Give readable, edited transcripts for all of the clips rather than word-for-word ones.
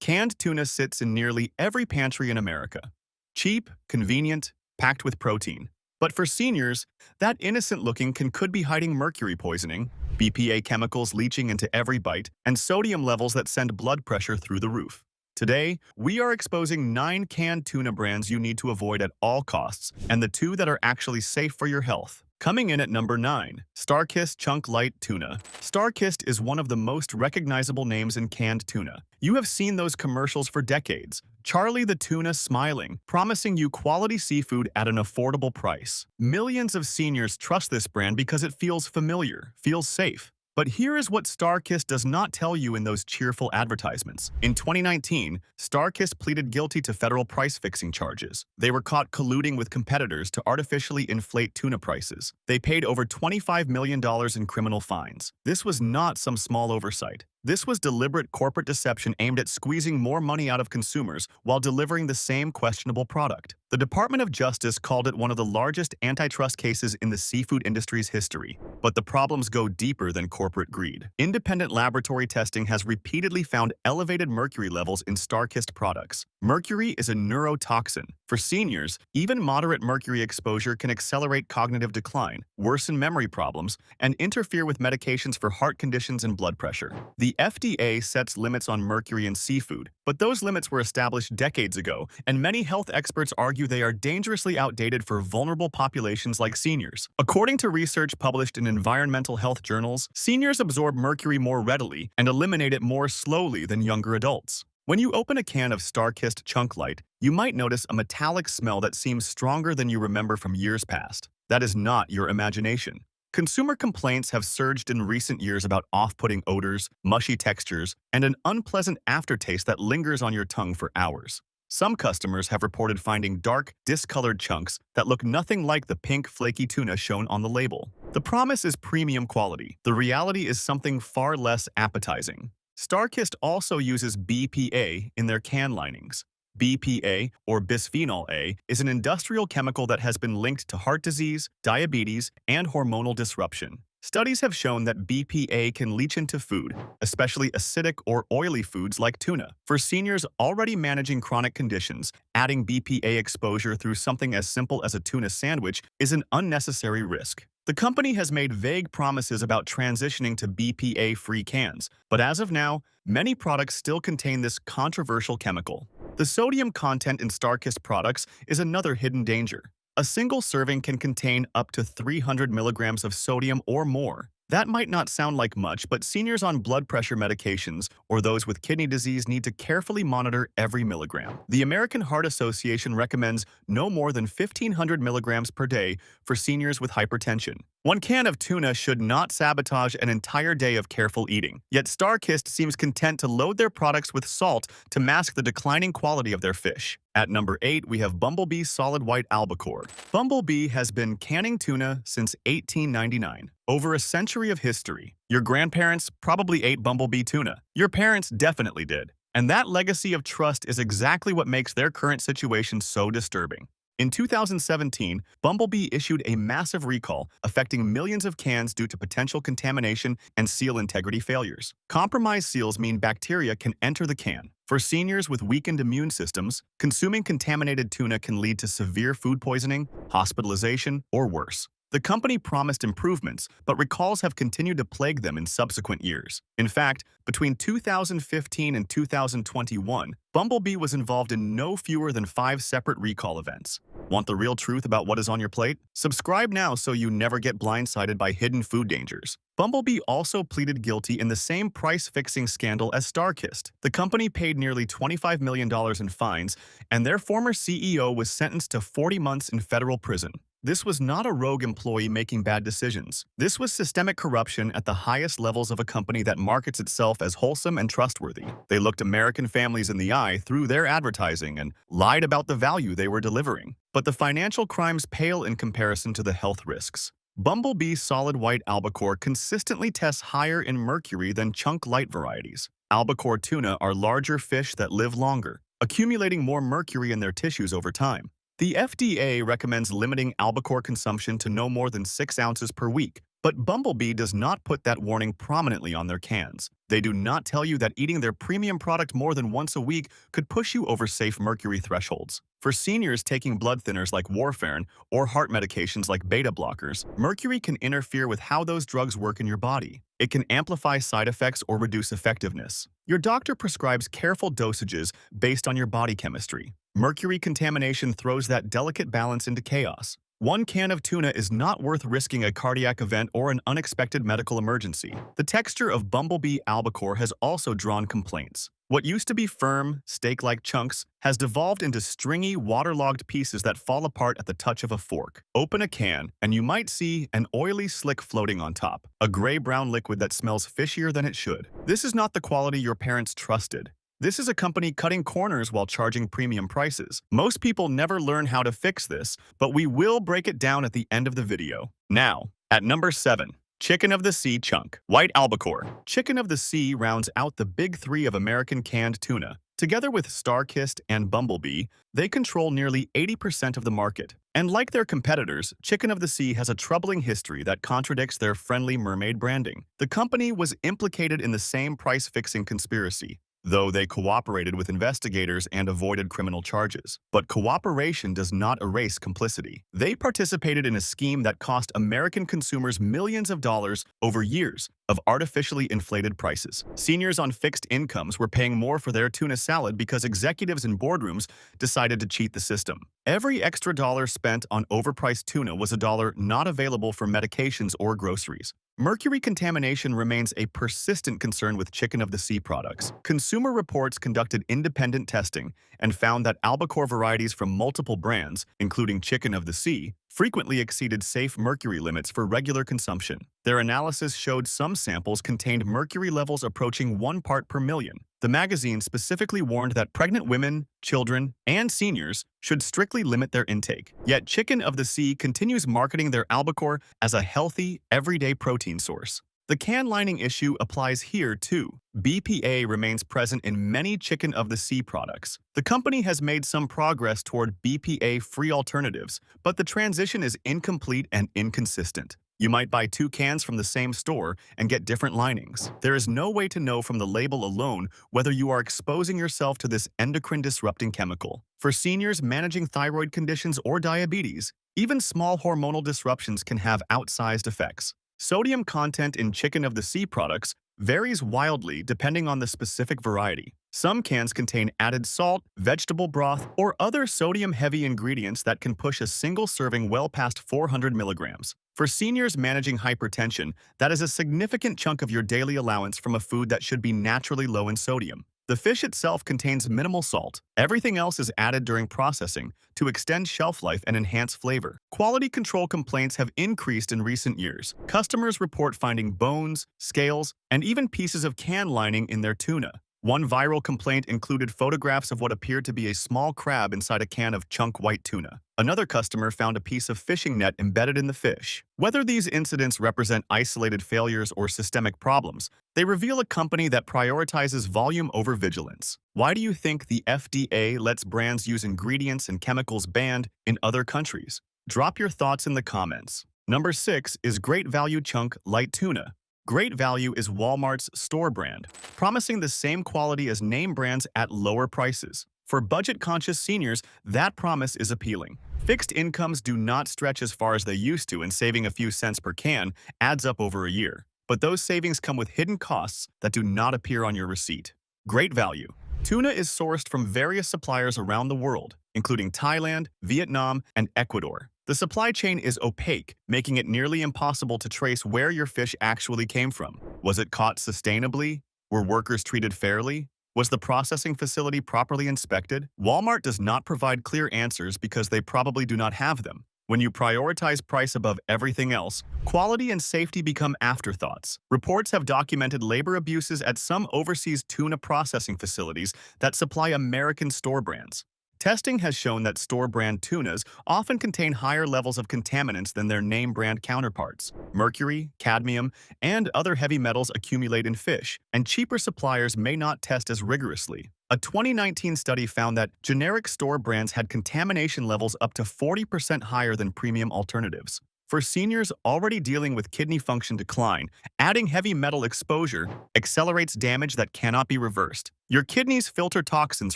Canned tuna sits in nearly every pantry in America. Cheap, convenient, packed with protein. But for seniors, that innocent looking could be hiding mercury poisoning, BPA chemicals leaching into every bite, and sodium levels that send blood pressure through the roof. Today, we are exposing 9 canned tuna brands you need to avoid at all costs, and the 2 that are actually safe for your health. Coming in at number 9, StarKist Chunk Light Tuna. StarKist is one of the most recognizable names in canned tuna. You have seen those commercials for decades. Charlie the tuna smiling, promising you quality seafood at an affordable price. Millions of seniors trust this brand because it feels familiar, feels safe. But here is what StarKist does not tell you in those cheerful advertisements. In 2019, StarKist pleaded guilty to federal price-fixing charges. They were caught colluding with competitors to artificially inflate tuna prices. They paid over $25 million in criminal fines. This was not some small oversight. This was deliberate corporate deception aimed at squeezing more money out of consumers while delivering the same questionable product. The Department of Justice called it one of the largest antitrust cases in the seafood industry's history. But the problems go deeper than corporate greed. Independent laboratory testing has repeatedly found elevated mercury levels in StarKist products. Mercury is a neurotoxin. For seniors, even moderate mercury exposure can accelerate cognitive decline, worsen memory problems, and interfere with medications for heart conditions and blood pressure. The FDA sets limits on mercury in seafood, but those limits were established decades ago, and many health experts argue they are dangerously outdated for vulnerable populations like seniors. According to research published in environmental health journals, seniors absorb mercury more readily and eliminate it more slowly than younger adults. When you open a can of StarKist Chunk Light, you might notice a metallic smell that seems stronger than you remember from years past. That is not your imagination. Consumer complaints have surged in recent years about off-putting odors, mushy textures, and an unpleasant aftertaste that lingers on your tongue for hours. Some customers have reported finding dark, discolored chunks that look nothing like the pink, flaky tuna shown on the label. The promise is premium quality. The reality is something far less appetizing. StarKist also uses BPA in their can linings. BPA, or bisphenol A, is an industrial chemical that has been linked to heart disease, diabetes, and hormonal disruption. Studies have shown that BPA can leach into food, especially acidic or oily foods like tuna. For seniors already managing chronic conditions, adding BPA exposure through something as simple as a tuna sandwich is an unnecessary risk. The company has made vague promises about transitioning to BPA-free cans, but as of now, many products still contain this controversial chemical. The sodium content in StarKist products is another hidden danger. A single serving can contain up to 300 milligrams of sodium or more. That might not sound like much, but seniors on blood pressure medications or those with kidney disease need to carefully monitor every milligram. The American Heart Association recommends no more than 1,500 milligrams per day for seniors with hypertension. One can of tuna should not sabotage an entire day of careful eating. Yet StarKist seems content to load their products with salt to mask the declining quality of their fish. At number 8, we have Bumblebee Solid White Albacore. Bumblebee has been canning tuna since 1899. Over a century of history. Your grandparents probably ate Bumblebee tuna. Your parents definitely did. And that legacy of trust is exactly what makes their current situation so disturbing. In 2017, Bumblebee issued a massive recall affecting millions of cans due to potential contamination and seal integrity failures. Compromised seals mean bacteria can enter the can. For seniors with weakened immune systems, consuming contaminated tuna can lead to severe food poisoning, hospitalization, or worse. The company promised improvements, but recalls have continued to plague them in subsequent years. In fact, between 2015 and 2021, Bumblebee was involved in no fewer than 5 separate recall events. Want the real truth about what is on your plate? Subscribe now so you never get blindsided by hidden food dangers. Bumblebee also pleaded guilty in the same price-fixing scandal as StarKist. The company paid nearly $25 million in fines, and their former CEO was sentenced to 40 months in federal prison. This was not a rogue employee making bad decisions. This was systemic corruption at the highest levels of a company that markets itself as wholesome and trustworthy. They looked American families in the eye through their advertising and lied about the value they were delivering. But the financial crimes pale in comparison to the health risks. Bumblebee Solid White Albacore consistently tests higher in mercury than chunk light varieties. Albacore tuna are larger fish that live longer, accumulating more mercury in their tissues over time. The FDA recommends limiting albacore consumption to no more than 6 ounces per week, But Bumblebee does not put that warning prominently on their cans. They do not tell you that eating their premium product more than once a week could push you over safe mercury thresholds. For seniors taking blood thinners like warfarin or heart medications like beta blockers, mercury can interfere with how those drugs work in your body. It can amplify side effects or reduce effectiveness. Your doctor prescribes careful dosages based on your body chemistry. Mercury contamination throws that delicate balance into chaos. One can of tuna is not worth risking a cardiac event or an unexpected medical emergency. The texture of Bumblebee albacore has also drawn complaints. What used to be firm, steak-like chunks has devolved into stringy, waterlogged pieces that fall apart at the touch of a fork. Open a can, and you might see an oily slick floating on top, a gray-brown liquid that smells fishier than it should. This is not the quality your parents trusted. This is a company cutting corners while charging premium prices. Most people never learn how to fix this, but we will break it down at the end of the video. Now, at number 7. Chicken of the Sea Chunk. White albacore. Chicken of the Sea rounds out the big three of American canned tuna. Together with StarKist and Bumblebee, they control nearly 80% of the market. And like their competitors, Chicken of the Sea has a troubling history that contradicts their friendly mermaid branding. The company was implicated in the same price-fixing conspiracy, though they cooperated with investigators and avoided criminal charges. But cooperation does not erase complicity. They participated in a scheme that cost American consumers millions of dollars over years of artificially inflated prices. Seniors on fixed incomes were paying more for their tuna salad because executives in boardrooms decided to cheat the system. Every extra dollar spent on overpriced tuna was a dollar not available for medications or groceries. Mercury contamination remains a persistent concern with Chicken of the Sea products. Consumer Reports conducted independent testing and found that albacore varieties from multiple brands, including Chicken of the Sea, frequently exceeded safe mercury limits for regular consumption. Their analysis showed some samples contained mercury levels approaching 1 part per million. The magazine specifically warned that pregnant women, children, and seniors should strictly limit their intake. Yet Chicken of the Sea continues marketing their albacore as a healthy, everyday protein source. The can lining issue applies here too. BPA remains present in many Chicken of the Sea products. The company has made some progress toward BPA-free alternatives, but the transition is incomplete and inconsistent. You might buy 2 cans from the same store and get different linings. There is no way to know from the label alone whether you are exposing yourself to this endocrine-disrupting chemical. For seniors managing thyroid conditions or diabetes, even small hormonal disruptions can have outsized effects. Sodium content in Chicken of the Sea products varies wildly depending on the specific variety. Some cans contain added salt, vegetable broth, or other sodium-heavy ingredients that can push a single serving well past 400 milligrams. For seniors managing hypertension, that is a significant chunk of your daily allowance from a food that should be naturally low in sodium. The fish itself contains minimal salt. Everything else is added during processing to extend shelf life and enhance flavor. Quality control complaints have increased in recent years. Customers report finding bones, scales, and even pieces of can lining in their tuna. One viral complaint included photographs of what appeared to be a small crab inside a can of chunk white tuna. Another customer found a piece of fishing net embedded in the fish. Whether these incidents represent isolated failures or systemic problems, they reveal a company that prioritizes volume over vigilance. Why do you think the FDA lets brands use ingredients and chemicals banned in other countries? Drop your thoughts in the comments. Number 6 is Great Value Chunk Light Tuna. Great Value is Walmart's store brand, promising the same quality as name brands at lower prices. For budget-conscious seniors, that promise is appealing. Fixed incomes do not stretch as far as they used to, and saving a few cents per can adds up over a year. But those savings come with hidden costs that do not appear on your receipt. Great Value. Tuna is sourced from various suppliers around the world, including Thailand, Vietnam, and Ecuador. The supply chain is opaque, making it nearly impossible to trace where your fish actually came from. Was it caught sustainably? Were workers treated fairly? Was the processing facility properly inspected? Walmart does not provide clear answers because they probably do not have them. When you prioritize price above everything else, quality and safety become afterthoughts. Reports have documented labor abuses at some overseas tuna processing facilities that supply American store brands. Testing has shown that store-brand tunas often contain higher levels of contaminants than their name-brand counterparts. Mercury, cadmium, and other heavy metals accumulate in fish, and cheaper suppliers may not test as rigorously. A 2019 study found that generic store brands had contamination levels up to 40% higher than premium alternatives. For seniors already dealing with kidney function decline, adding heavy metal exposure accelerates damage that cannot be reversed. Your kidneys filter toxins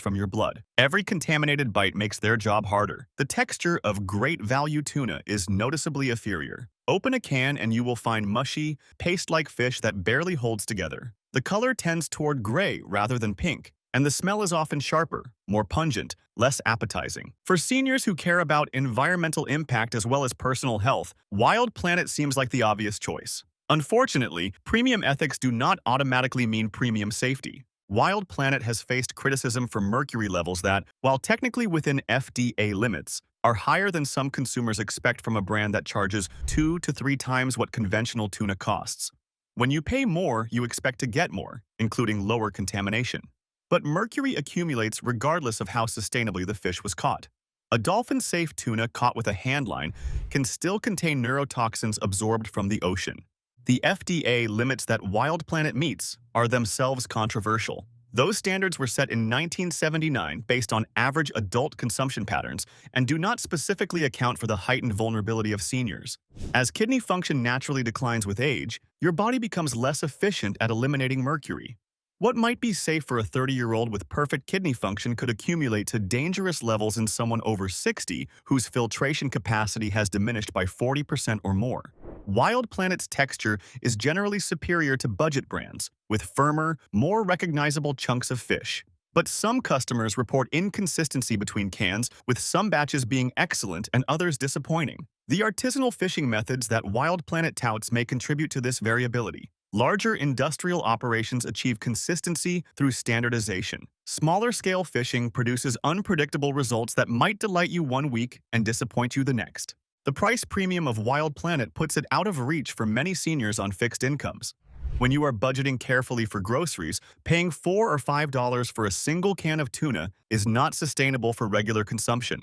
from your blood. Every contaminated bite makes their job harder. The texture of great value tuna is noticeably inferior. Open a can and you will find mushy, paste-like fish that barely holds together. The color tends toward gray rather than pink, and the smell is often sharper, more pungent, less appetizing. For seniors who care about environmental impact as well as personal health, Wild Planet seems like the obvious choice. Unfortunately, premium ethics do not automatically mean premium safety. Wild Planet has faced criticism for mercury levels that, while technically within FDA limits, are higher than some consumers expect from a brand that charges 2 to 3 times what conventional tuna costs. When you pay more, you expect to get more, including lower contamination. But mercury accumulates regardless of how sustainably the fish was caught. A dolphin-safe tuna caught with a hand line can still contain neurotoxins absorbed from the ocean. The FDA limits that Wild Planet meets are themselves controversial. Those standards were set in 1979 based on average adult consumption patterns and do not specifically account for the heightened vulnerability of seniors. As kidney function naturally declines with age, your body becomes less efficient at eliminating mercury. What might be safe for a 30-year-old with perfect kidney function could accumulate to dangerous levels in someone over 60 whose filtration capacity has diminished by 40% or more. Wild Planet's texture is generally superior to budget brands, with firmer, more recognizable chunks of fish. But some customers report inconsistency between cans, with some batches being excellent and others disappointing. The artisanal fishing methods that Wild Planet touts may contribute to this variability. Larger industrial operations achieve consistency through standardization. Smaller-scale fishing produces unpredictable results that might delight you one week and disappoint you the next. The price premium of Wild Planet puts it out of reach for many seniors on fixed incomes. When you are budgeting carefully for groceries, paying $4 or $5 for a single can of tuna is not sustainable for regular consumption.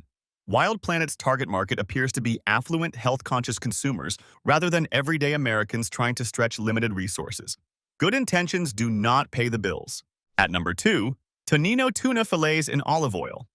Wild Planet's target market appears to be affluent, health-conscious consumers rather than everyday Americans trying to stretch limited resources. Good intentions do not pay the bills. At number 2, Tonno tuna fillets in olive oil.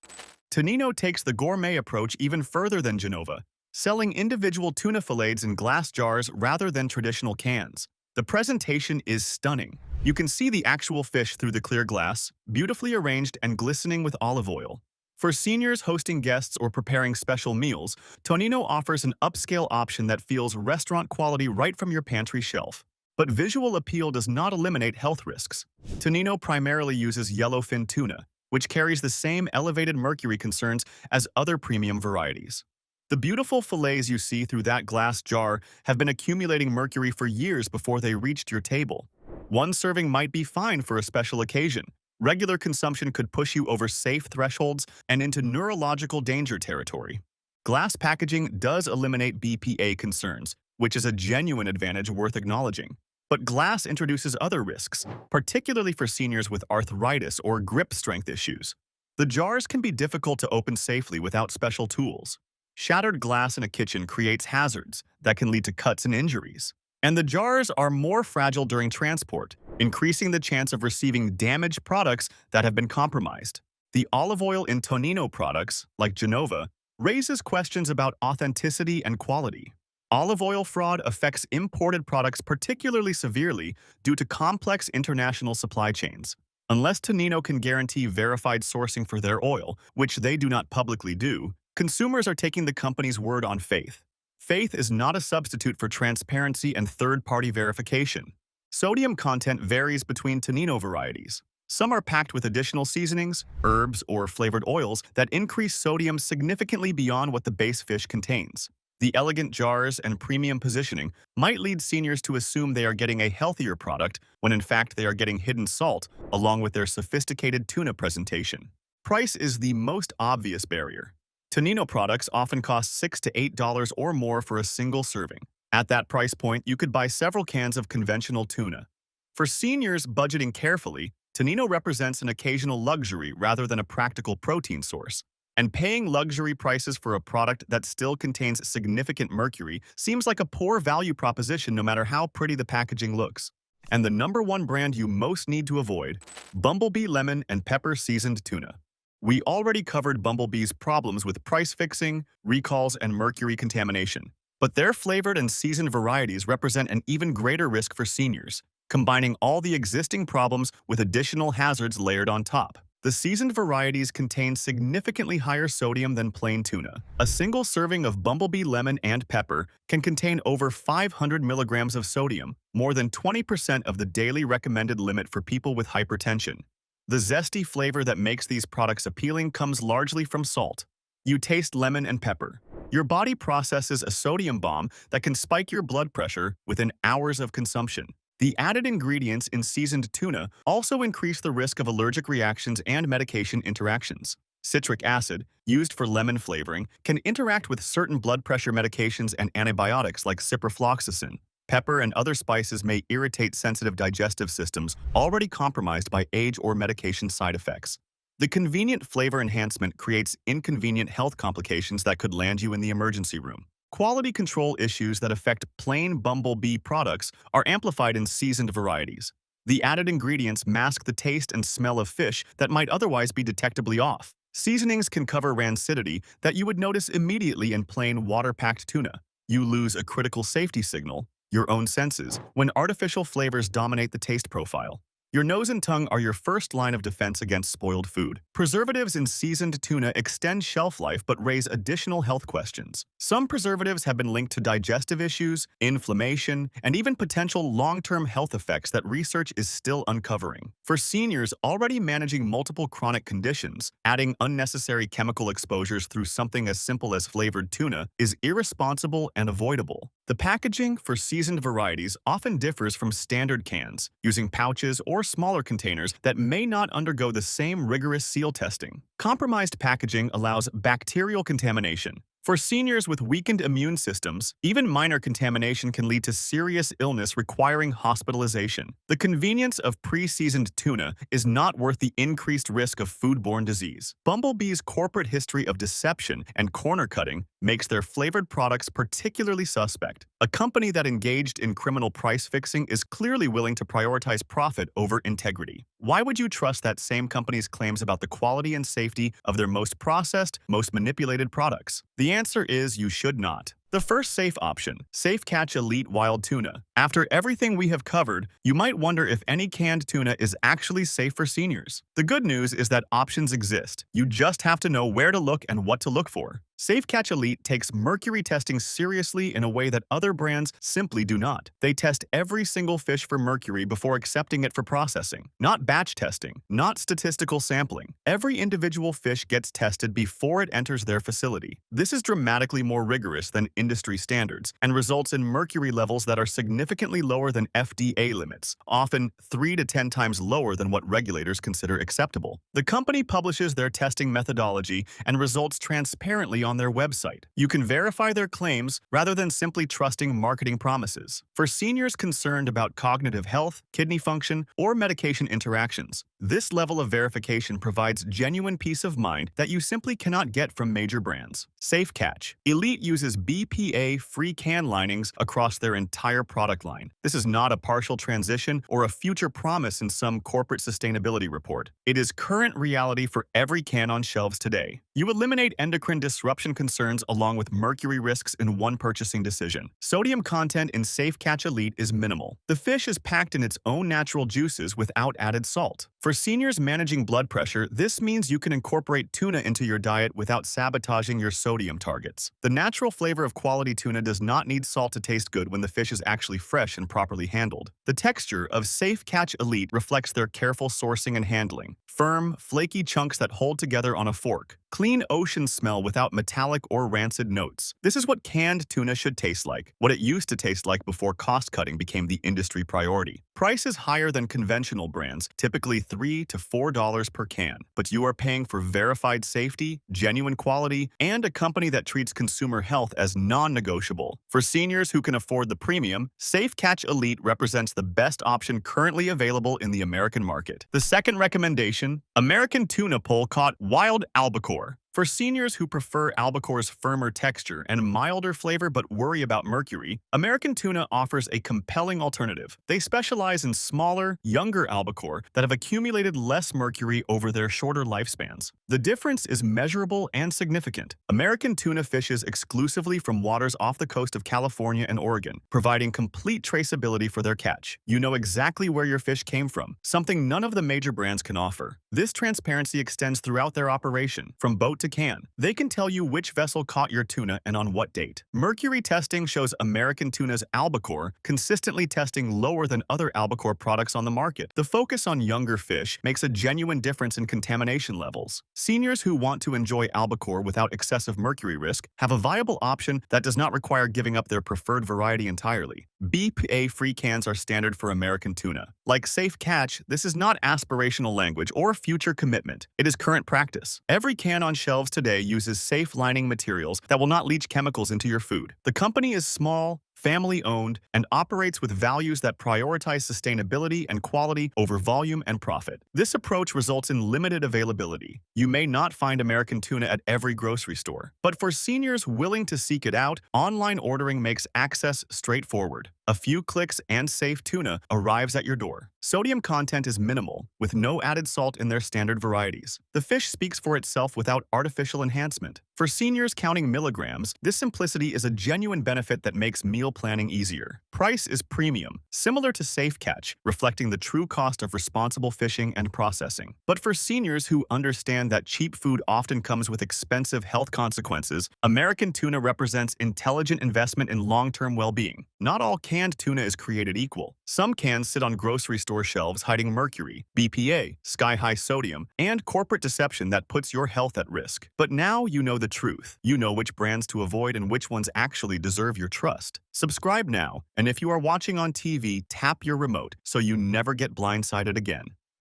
Tonno takes the gourmet approach even further than Genova, selling individual tuna fillets in glass jars rather than traditional cans. The presentation is stunning. You can see the actual fish through the clear glass, beautifully arranged and glistening with olive oil. For seniors hosting guests or preparing special meals, Tonno offers an upscale option that feels restaurant quality right from your pantry shelf. But visual appeal does not eliminate health risks. Tonno primarily uses yellowfin tuna, which carries the same elevated mercury concerns as other premium varieties. The beautiful fillets you see through that glass jar have been accumulating mercury for years before they reached your table. One serving might be fine for a special occasion. Regular consumption could push you over safe thresholds and into neurological danger territory. Glass packaging does eliminate BPA concerns, which is a genuine advantage worth acknowledging. But glass introduces other risks, particularly for seniors with arthritis or grip strength issues. The jars can be difficult to open safely without special tools. Shattered glass in a kitchen creates hazards that can lead to cuts and injuries. And the jars are more fragile during transport, increasing the chance of receiving damaged products that have been compromised. The olive oil in Tonno products, like Genova, raises questions about authenticity and quality. Olive oil fraud affects imported products particularly severely due to complex international supply chains. Unless Tonno can guarantee verified sourcing for their oil, which they do not publicly do, consumers are taking the company's word on faith. Faith is not a substitute for transparency and third-party verification. Sodium content varies between Tonno varieties. Some are packed with additional seasonings, herbs, or flavored oils that increase sodium significantly beyond what the base fish contains. The elegant jars and premium positioning might lead seniors to assume they are getting a healthier product when in fact they are getting hidden salt along with their sophisticated tuna presentation. Price is the most obvious barrier. Tonno products often cost $6 to $8 or more for a single serving. At that price point, you could buy several cans of conventional tuna. For seniors budgeting carefully, Tonno represents an occasional luxury rather than a practical protein source. And paying luxury prices for a product that still contains significant mercury seems like a poor value proposition no matter how pretty the packaging looks. And the number one brand you most need to avoid, Bumblebee lemon and pepper seasoned tuna. We already covered Bumblebee's problems with price fixing, recalls, and mercury contamination. But their flavored and seasoned varieties represent an even greater risk for seniors, combining all the existing problems with additional hazards layered on top. The seasoned varieties contain significantly higher sodium than plain tuna. A single serving of Bumblebee lemon and pepper can contain over 500 milligrams of sodium, more than 20% of the daily recommended limit for people with hypertension. The zesty flavor that makes these products appealing comes largely from salt. You taste lemon and pepper. Your body processes a sodium bomb that can spike your blood pressure within hours of consumption. The added ingredients in seasoned tuna also increase the risk of allergic reactions and medication interactions. Citric acid, used for lemon flavoring, can interact with certain blood pressure medications and antibiotics like ciprofloxacin. Pepper and other spices may irritate sensitive digestive systems already compromised by age or medication side effects. The convenient flavor enhancement creates inconvenient health complications that could land you in the emergency room. Quality control issues that affect plain Bumblebee products are amplified in seasoned varieties. The added ingredients mask the taste and smell of fish that might otherwise be detectably off. Seasonings can cover rancidity that you would notice immediately in plain water-packed tuna. You lose a critical safety signal, your own senses, when artificial flavors dominate the taste profile. Your nose and tongue are your first line of defense against spoiled food. Preservatives in seasoned tuna extend shelf life but raise additional health questions. Some preservatives have been linked to digestive issues, inflammation, and even potential long-term health effects that research is still uncovering. For seniors already managing multiple chronic conditions, adding unnecessary chemical exposures through something as simple as flavored tuna is irresponsible and avoidable. The packaging for seasoned varieties often differs from standard cans, using pouches or smaller containers that may not undergo the same rigorous seal testing. Compromised packaging allows bacterial contamination. For seniors with weakened immune systems, even minor contamination can lead to serious illness requiring hospitalization. The convenience of pre-seasoned tuna is not worth the increased risk of foodborne disease. Bumblebee's corporate history of deception and corner cutting makes their flavored products particularly suspect. A company that engaged in criminal price fixing is clearly willing to prioritize profit over integrity. Why would you trust that same company's claims about the quality and safety of their most processed, most manipulated products? The answer is you should not. The first safe option, Safe Catch Elite Wild Tuna. After everything we have covered, you might wonder if any canned tuna is actually safe for seniors. The good news is that options exist. You just have to know where to look and what to look for. Safe Catch Elite takes mercury testing seriously in a way that other brands simply do not. They test every single fish for mercury before accepting it for processing. Not batch testing, not statistical sampling. Every individual fish gets tested before it enters their facility. This is dramatically more rigorous than industry standards and results in mercury levels that are significantly lower than FDA limits, often 3 to 10 times lower than what regulators consider acceptable. The company publishes their testing methodology and results transparently on their website. You can verify their claims rather than simply trusting marketing promises. For seniors concerned about cognitive health, kidney function, or medication interactions, this level of verification provides genuine peace of mind that you simply cannot get from major brands. Safe Catch. Elite uses BPA-free can linings across their entire product line. This is not a partial transition or a future promise in some corporate sustainability report. It is current reality for every can on shelves today. You eliminate endocrine disruption concerns along with mercury risks in one purchasing decision. Sodium content in Safe Catch Elite is minimal. The fish is packed in its own natural juices without added salt. For seniors managing blood pressure, this means you can incorporate tuna into your diet without sabotaging your sodium targets. The natural flavor of quality tuna does not need salt to taste good when the fish is actually fresh and properly handled. The texture of Safe Catch Elite reflects their careful sourcing and handling. Firm, flaky chunks that hold together on a fork. Clean ocean smell without metallic or rancid notes. This is what canned tuna should taste like, what it used to taste like before cost-cutting became the industry priority. Price is higher than conventional brands, typically $3 to $4 per can, but you are paying for verified safety, genuine quality, and a company that treats consumer health as non-negotiable. For seniors who can afford the premium, Safe Catch Elite represents the best option currently available in the American market. The second recommendation, American tuna pole caught wild albacore. For seniors who prefer albacore's firmer texture and milder flavor but worry about mercury, American Tuna offers a compelling alternative. They specialize in smaller, younger albacore that have accumulated less mercury over their shorter lifespans. The difference is measurable and significant. American Tuna fishes exclusively from waters off the coast of California and Oregon, providing complete traceability for their catch. You know exactly where your fish came from, something none of the major brands can offer. This transparency extends throughout their operation, from boat to can. They can tell you which vessel caught your tuna and on what date. Mercury testing shows American Tuna's albacore consistently testing lower than other albacore products on the market. The focus on younger fish makes a genuine difference in contamination levels. Seniors who want to enjoy albacore without excessive mercury risk have a viable option that does not require giving up their preferred variety entirely. BPA-free cans are standard for American Tuna. Like safe catch, this is not aspirational language or future commitment. It is current practice. Every can on shelves today uses safe lining materials that will not leach chemicals into your food. The company is small, family-owned, and operates with values that prioritize sustainability and quality over volume and profit. This approach results in limited availability. You may not find American Tuna at every grocery store, but for seniors willing to seek it out, online ordering makes access straightforward. A few clicks and safe tuna arrives at your door. Sodium content is minimal, with no added salt in their standard varieties. The fish speaks for itself without artificial enhancement. For seniors counting milligrams, this simplicity is a genuine benefit that makes meal planning easier. Price is premium, similar to Safe Catch, reflecting the true cost of responsible fishing and processing. But for seniors who understand that cheap food often comes with expensive health consequences, American Tuna represents intelligent investment in long-term well-being. Not all canned tuna is created equal. Some cans sit on grocery store shelves hiding mercury, BPA, sky-high sodium, and corporate deception that puts your health at risk. But now you know the truth. You know which brands to avoid and which ones actually deserve your trust. Subscribe now, and if you are watching on TV, tap your remote so you never get blindsided again.